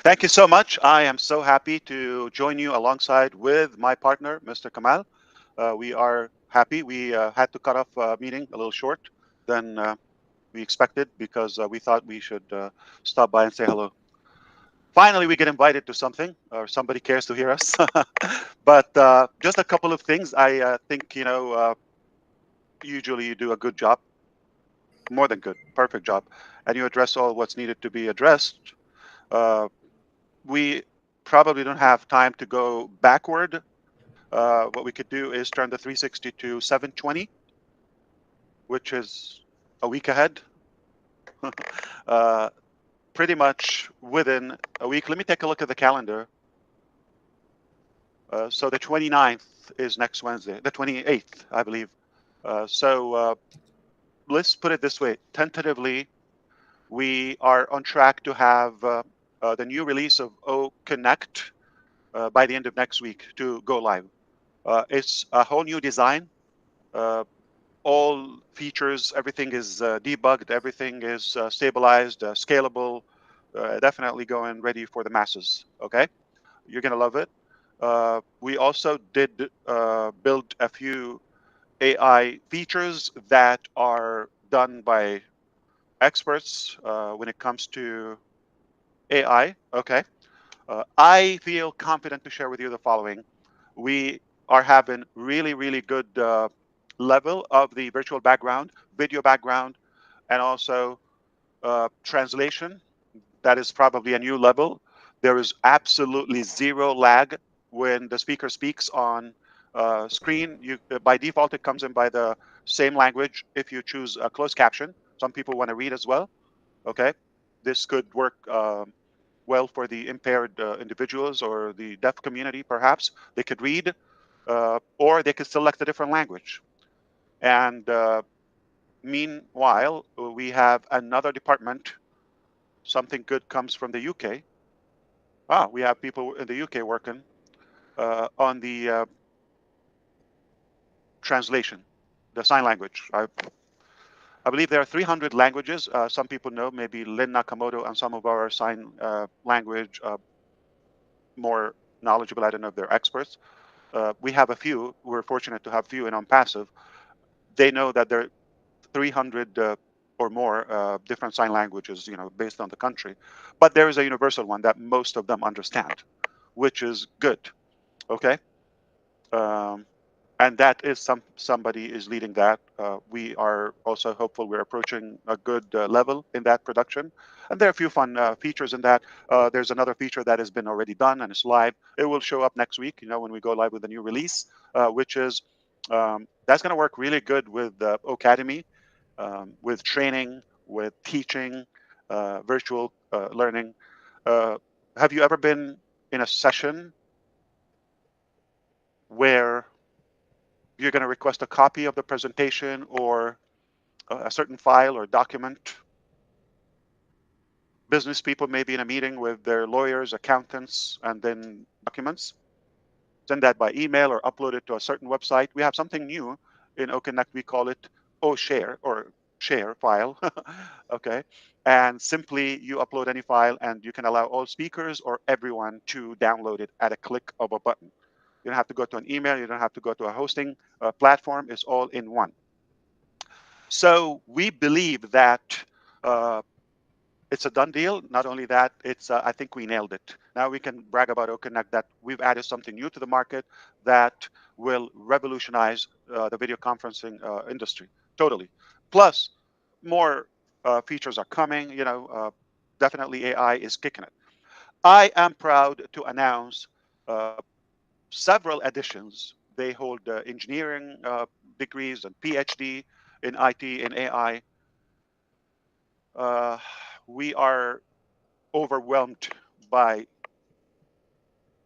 Thank you so much. I am so happy to join you alongside with my partner, Mr. Kamal. We are happy. We had to cut off meeting a little short than we expected because we thought we should stop by and say hello. Finally, we get invited to something, or somebody cares to hear us. But just a couple of things. I think usually you do a good job, more than good, perfect job, and you address all what's needed to be addressed. Uh, we probably don't have time to go backward. What we could do is turn the 360 to 720, which is a week ahead. uh, Pretty much within a week. Let me take a look at the calendar. So the 29th is next Wednesday, the 28th, I believe. So let's put it this way. Tentatively, we are on track to have the new release of O Connect by the end of next week to go live. It's a whole new design. Uh, all features, everything is debugged, everything is stabilized, scalable, definitely going ready for the masses. Okay, you're gonna love it. We also did build a few AI features that are done by experts when it comes to AI. Okay, I feel confident to share with you the following. We are having really, really good level of the virtual background, video background, and also translation. That is probably a new level. There is absolutely zero lag when the speaker speaks on screen. By default, it comes in by the same language. If you choose a closed caption, some people want to read as well. Okay, this could work well for the impaired individuals or the deaf community. Perhaps they could read, or they could select a different language. And meanwhile, we have another department. Something good comes from the UK. We have people in the UK working on the translation, the sign language. I believe there are 300 languages. Some people know, maybe Lynn Nakamoto and some of our sign language more knowledgeable. I don't know if they're experts. We have a few. We're fortunate to have few in Onpassive. They know that there are 300 or more different sign languages, based on the country. But there is a universal one that most of them understand, which is good. Okay. Um, and that is somebody is leading that. We are also hopeful we're approaching a good level in that production. And there are a few fun features in that. There's another feature that has been already done and it's live. It will show up next week, when we go live with the new release, which is that's going to work really good with Academy, with training, with teaching, virtual learning. Uh, have you ever been in a session where you're going to request a copy of the presentation or a certain file or document? Business people may be in a meeting with their lawyers, accountants, and then documents. Send that by email or upload it to a certain website. We have something new in OConnect. We call it OShare or share file. Okay. And simply you upload any file and you can allow all speakers or everyone to download it at a click of a button. You don't have to go to an email. You don't have to go to a hosting platform. It's all in one. So we believe that uh, it's a done deal. Not only that, it's I think we nailed it. Now we can brag about OConnect that we've added something new to the market that will revolutionize the video conferencing industry totally. Plus, more features are coming. Definitely AI is kicking it. I am proud to announce uh, several additions. They hold engineering degrees and PhD in IT and AI. Uh, we are overwhelmed by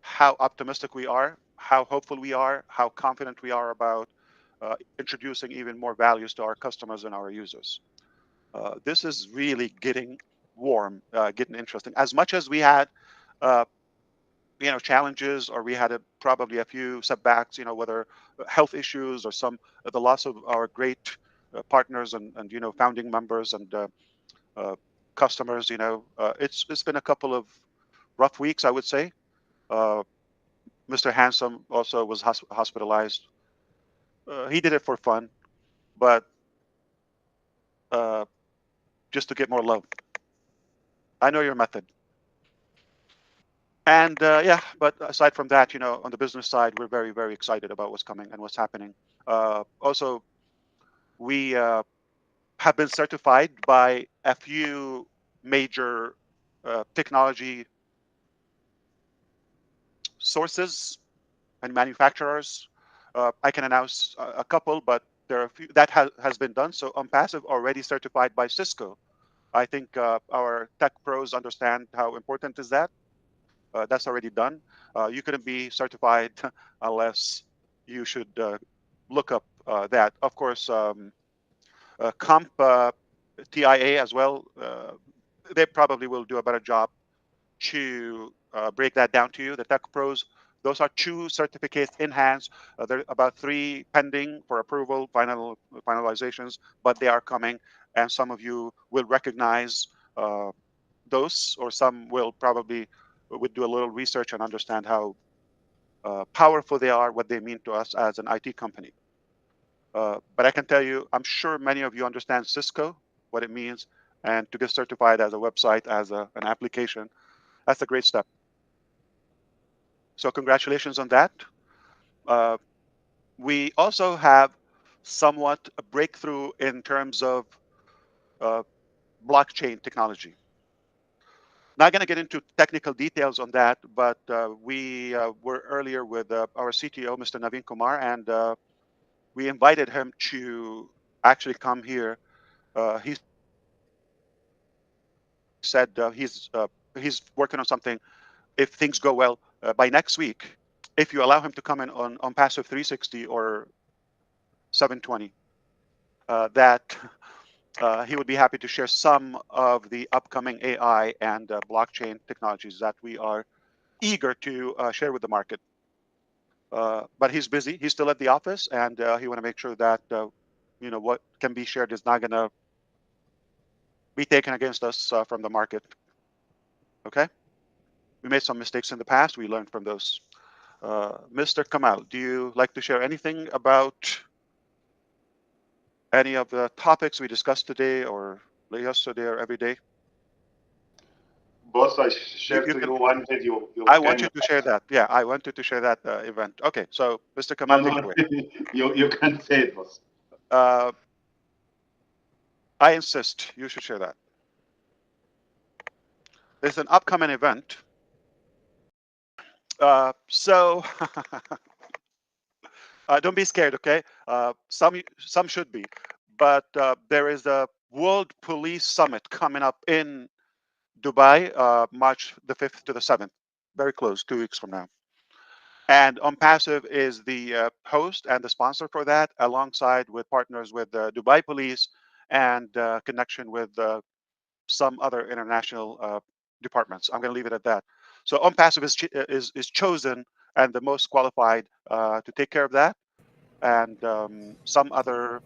how optimistic we are, how hopeful we are, how confident we are about introducing even more values to our customers and our users. This is really getting warm, getting interesting. As much as we had, uh, challenges, or we had probably a few setbacks, whether health issues or the loss of our great partners and founding members and uh, customers. It's been a couple of rough weeks, I would say. Mr. Handsome also was hospitalized. He did it for fun, but just to get more love. I know your method. And yeah, but aside from that, on the business side, we're very, very excited about what's coming and what's happening. Also, we have been certified by a few major technology sources and manufacturers. I can announce a couple, but there are a few that has been done. So Onpassive already certified by Cisco. I think our tech pros understand how important is that. That's already done. You couldn't be certified unless you should look up that. Of course, Comp TIA as well. They probably will do a better job to break that down to you. The Tech Pros, those are 2 certificates in hands. There are about 3 pending for approval, finalizations, but they are coming, and some of you will recognize uh, those, or some will probably would do a little research and understand how powerful they are, what they mean to us as an IT company. But I can tell you, I'm sure many of you understand Cisco, what it means, and to get certified as a website, as an application, that's a great step. So congratulations on that. Uh, we also have somewhat a breakthrough in terms of uh, blockchain technology. Not going to get into technical details on that, but we were earlier with our CTO, Mr. Naveen Kumar, and we invited him to actually come here. He said he's working on something. If things go well by next week, if you allow him to come in on Passive 360 or 720, that he would be happy to share some of the upcoming AI and blockchain technologies that we are eager to share with the market. But he's busy. He's still at the office, and he want to make sure that what can be shared is not going to be taken against us from the market. Okay, we made some mistakes in the past. We learned from those. Mr. Kamal, do you like to share anything about any of the topics we discussed today, or yesterday, or every day? Boss, I share You to can. you one video. You I want can you to share that. Yeah, I wanted to share that event. Okay, so Mr. no Kamal, take it no away. you can say it, boss. Uh, I insist you should share that. It's an upcoming event. So don't be scared, okay? Some should be, but there is a World Police Summit coming up in Dubai, March the 5th to the 7th. Very close, 2 weeks from now. And Onpassive is the host and the sponsor for that, alongside with partners with Dubai Police and connection with some other international departments. I'm going to leave it at that. So Onpassive is chosen and the most qualified to take care of that, and some other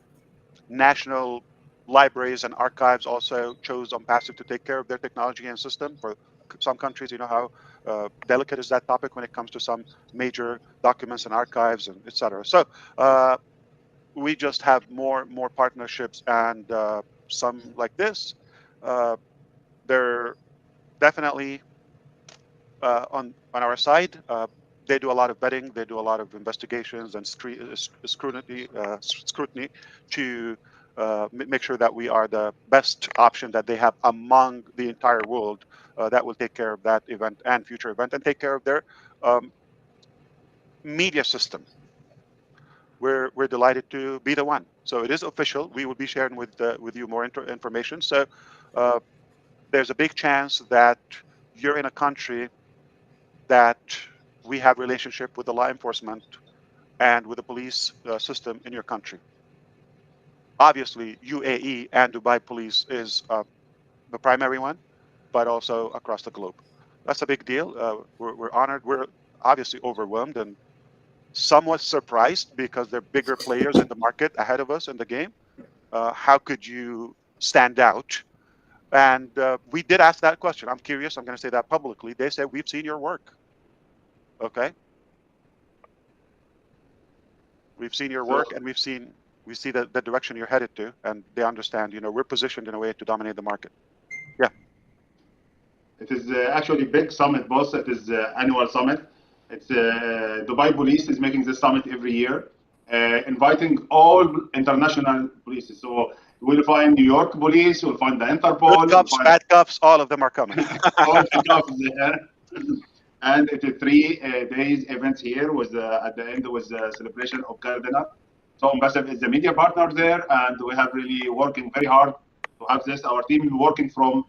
national libraries and archives also chose Onpassive to take care of their technology and system. For some countries, you know how delicate is that topic when it comes to some major documents and archives and etc. So we just have more partnerships, and some like this. Uh, they're definitely on our side. They do a lot of vetting. They do a lot of investigations and scrutiny to make sure that we are the best option that they have among the entire world that will take care of that event and future event and take care of their um, media system. We're delighted to be the one. So it is official. We will be sharing with you more information. So uh, there's a big chance that you're in a country that we have relationship with the law enforcement and with the police system in your country. Obviously, UAE and Dubai police is the primary one, but also across the globe. That's a big deal. We're honored. We're obviously overwhelmed and somewhat surprised because they're bigger players in the market ahead of us in the game. How could you stand out? And we did ask that question. I'm curious. I'm going to say that publicly. They said, we've seen your work. Okay. We've seen your work, and we see the direction you're headed to, and they understand, we're positioned in a way to dominate the market. Yeah. It is actually big summit, boss. It is annual summit. It's Dubai Police is making this summit every year, inviting all international police. So we'll find New York police, we'll find the Good Interpol, we'll cups, find bad cups, all of them are coming. all the cops there. And it's a 3 days event here. Was at the end was a celebration of Cardinal. So Onpassive is the media partner there, and we have really working very hard to have this. Our team is working from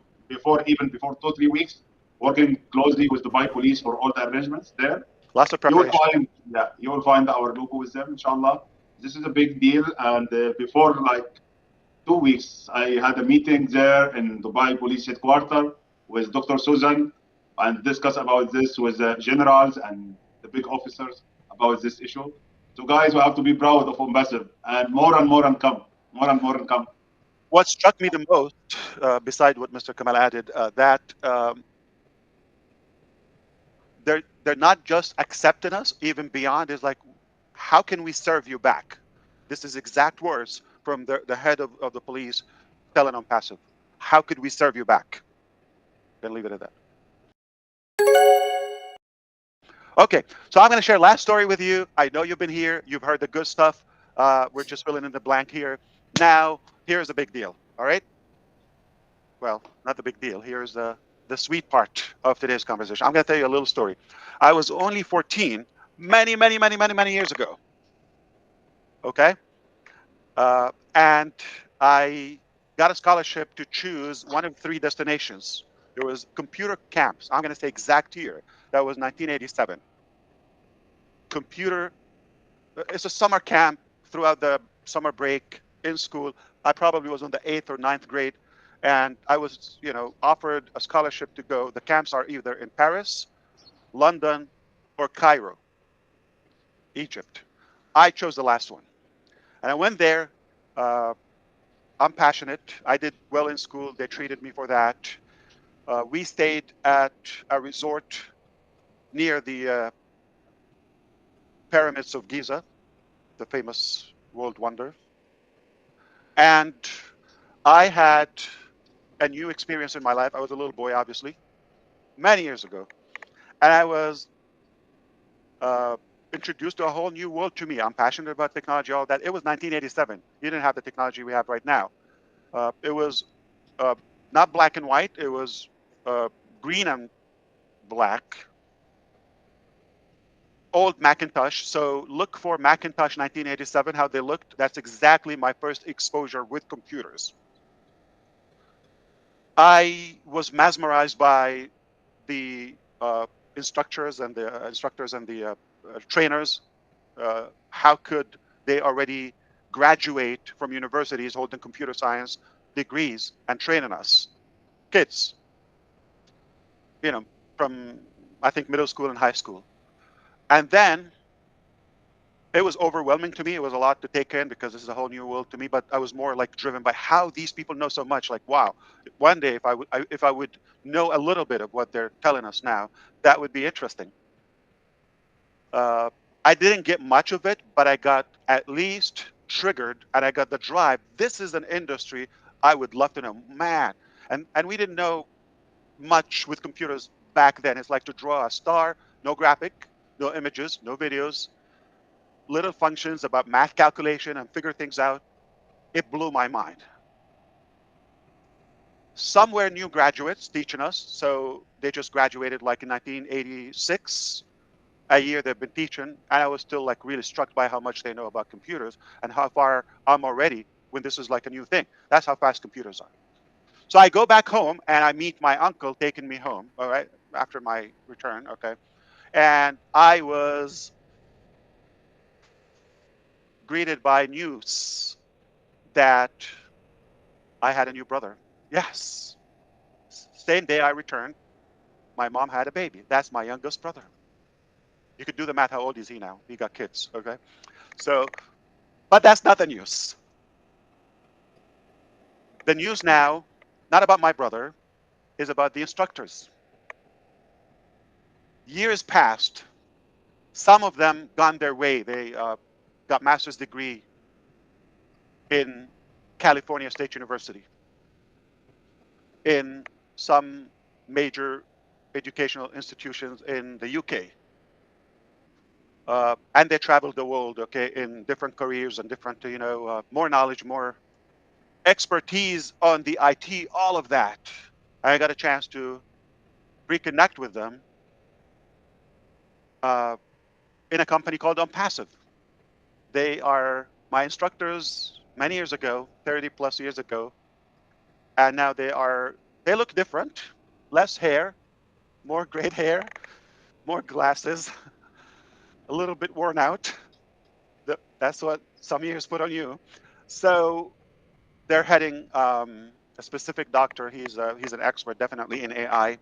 even before 2 3 weeks, working closely with Dubai Police for all the arrangements there. Lots of You will preparation. find, yeah, you will find our logo with them, inshallah. This is a big deal, and before like 2 weeks, I had a meeting there in Dubai Police Headquarters with Dr. Susan and discuss about this with the generals and the big officers about this issue. So guys, we have to be proud of Onpassive, and more and come, more and more and come. What struck me the most, beside what Mr. Kamal added, that they're not just accepting us, even beyond is like, how can we serve you back? This is exact words from the head of the police telling Onpassive. How could we serve you back? Then leave it at that. Okay, so I'm going to share last story with you. I know you've been here. You've heard the good stuff. We're just filling in the blank here. Now, here's the big deal. All right. Well, not the big deal. Here's the sweet part of today's conversation. I'm going to tell you a little story. I was only 14 many years ago. Okay. And I got a scholarship to choose one of 3 destinations. There was computer camps. I'm going to say exact year. That was 1987. Computer. It's a summer camp throughout the summer break in school. I probably was on the 8th or 9th grade, and I was, offered a scholarship to go. The camps are either in Paris, London, or Cairo, Egypt. I chose the last one, and I went there. Uh, I'm passionate. I did well in school. They treated me for that. We stayed at a resort near the pyramids of Giza, the famous world wonder. And I had a new experience in my life. I was a little boy, obviously, many years ago. And I was introduced to a whole new world to me. I'm passionate about technology, all that. It was 1987. You didn't have the technology we have right now. It was uh, not black and white. It was green and black. Old Macintosh. So look for Macintosh 1987, how they looked. That's exactly my first exposure with computers. I was mesmerized by the instructors and the trainers. How could they already graduate from universities holding computer science degrees and training us kids, from I think middle school and high school. And then it was overwhelming to me. It was a lot to take in because this is a whole new world to me. But I was more like driven by how these people know so much. Like, wow, one day if I would know a little bit of what they're telling us now, that would be interesting. I didn't get much of it, but I got at least triggered, and I got the drive. This is an industry I would love to know, man. And we didn't know much with computers back then. It's like to draw a star, no graphic, no images, no videos, little functions about math calculation and figure things out. It blew my mind. Somewhere new graduates teaching us. So they just graduated like in 1986, a year they've been teaching. And I was still like really struck by how much they know about computers and how far I'm already when this is like a new thing. That's how fast computers are. So I go back home and I meet my uncle taking me home, all right, after my return, okay. And I was greeted by news that I had a new brother. Yes. Same day I returned, my mom had a baby. That's my youngest brother. You could do the math. How old is he now? He got kids, okay? So, but that's not the news. The news now not about my brother, is about the instructors. Years passed. Some of them gone their way. They got master's degree in California State University, in some major educational institutions in the UK. And they traveled the world, okay, in different careers and different, more knowledge, more expertise on the IT, all of that. I got a chance to reconnect with them uh, in a company called Onpassive. They are my instructors many years ago, 30 plus years ago, and now they look different, less hair, more great hair, more glasses, a little bit worn out. That's what some years put on you. So they're heading a specific doctor. He's an expert, definitely in AI.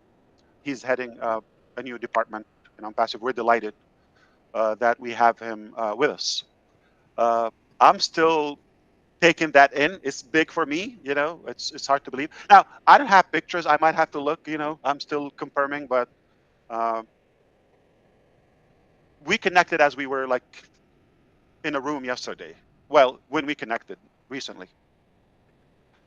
He's heading a new department in Onpassive. We're delighted that we have him with us. I'm still taking that in. It's big for me, it's hard to believe. Now, I don't have pictures. I might have to look, I'm still confirming, but uh, we connected as we were like in a room yesterday. Well, when we connected recently.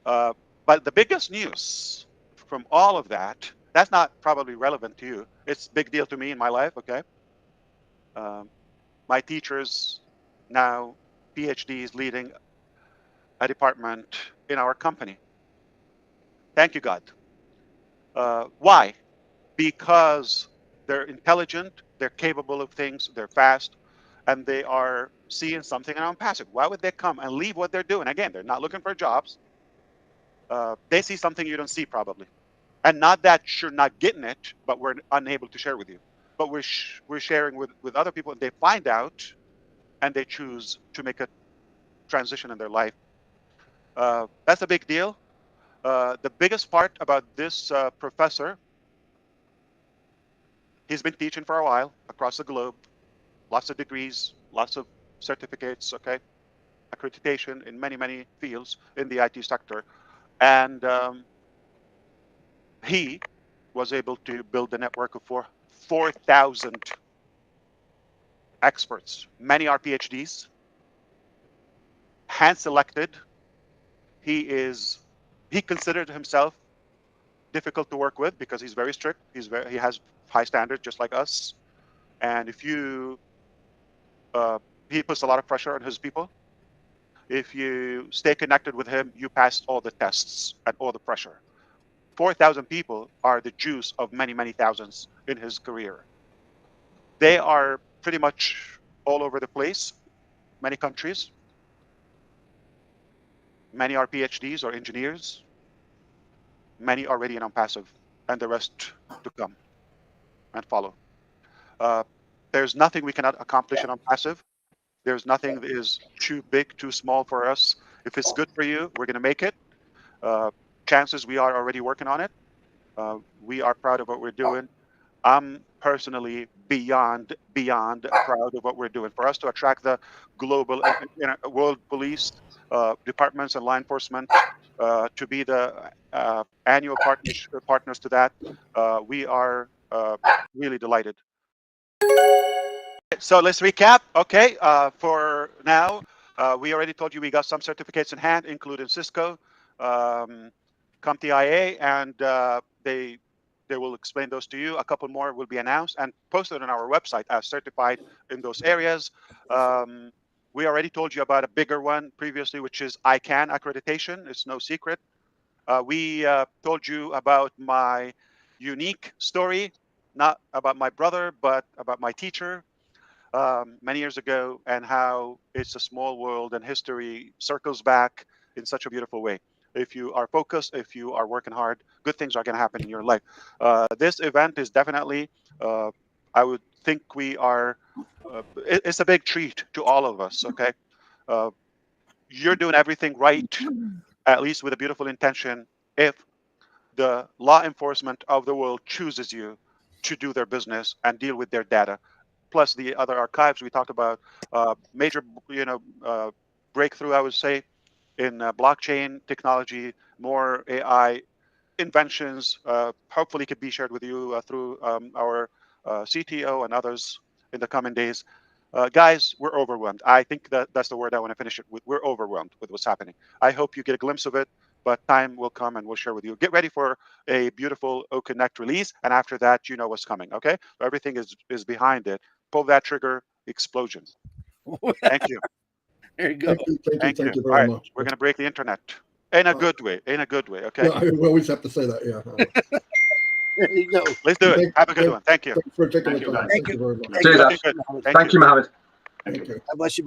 Uh, but the biggest news from all of that, that's not probably relevant to you. It's a big deal to me in my life, okay? Um, my teachers now PhDs leading a department in our company. Thank you, God. Why? Because they're intelligent, they're capable of things, they're fast, and they are seeing something in Onpassive. Why would they come and leave what they're doing? Again, they're not looking for jobs. They see something you don't see probably. And not that you're not getting it, but we're unable to share with you. But we're sharing with other people, and they find out, and they choose to make a transition in their life. That's a big deal. The biggest part about this professor, he's been teaching for a while across the globe, lots of degrees, lots of certificates, okay, accreditation in many, many fields in the IT sector. And he was able to build a network of 4,000 experts. Many are PhDs, hand selected. He considered himself difficult to work with because he's very strict. He has high standards just like us. And if you he puts a lot of pressure on his people. If you stay connected with him, you pass all the tests and all the pressure. 4,000 people are the juice of many, many thousands in his career. They are pretty much all over the place, many countries. Many are PhDs or engineers. Many already in Onpassive, and the rest to come and follow. Uh, there's nothing we cannot accomplish in Onpassive. There's nothing that is too big, too small for us. If it's good for you, we're going to make it. Uh, chances we are already working on it. We are proud of what we're doing. I'm personally beyond proud of what we're doing. For us to attract the global world police departments and law enforcement to be the annual partners to that, we are really delighted. So let's recap. Okay, for now, we already told you we got some certificates in hand, including Cisco, CompTIA, and they will explain those to you. A couple more will be announced and posted on our website as certified in those areas. We already told you about a bigger one previously, which is ICANN accreditation. It's no secret. We told you about my unique story, not about my brother, but about my teacher many years ago, and how it's a small world and history circles back in such a beautiful way. If you are focused, if you are working hard, good things are going to happen in your life. This event is definitely, I would think we are, it's a big treat to all of us, okay? Uh, you're doing everything right, at least with a beautiful intention, if the law enforcement of the world chooses you to do their business and deal with their data. Plus the other archives we talked about, major, breakthrough, I would say, in blockchain technology, more AI inventions hopefully could be shared with you through our CTO and others in the coming days. Guys, we're overwhelmed. I think that's the word I want to finish it with. We're overwhelmed with what's happening. I hope you get a glimpse of it, but time will come and we'll share with you. Get ready for a beautiful OConnect release, and after that, you know what's coming. Okay, so everything is behind it. Pull that trigger, explosion. Thank you. There you go. Thank you All very right, much. we're gonna break the internet in a good way. In a good way. Okay. Yeah, we always have to say that. Yeah. There you go. Let's do it. Have a good one. Thank you. Thanks for taking Thank the you, time. guys. Thank you very much. Thank Cheers, you. Ash. Good. Mohamed. Thank Thank you, Mohamed. Thank you. God bless you.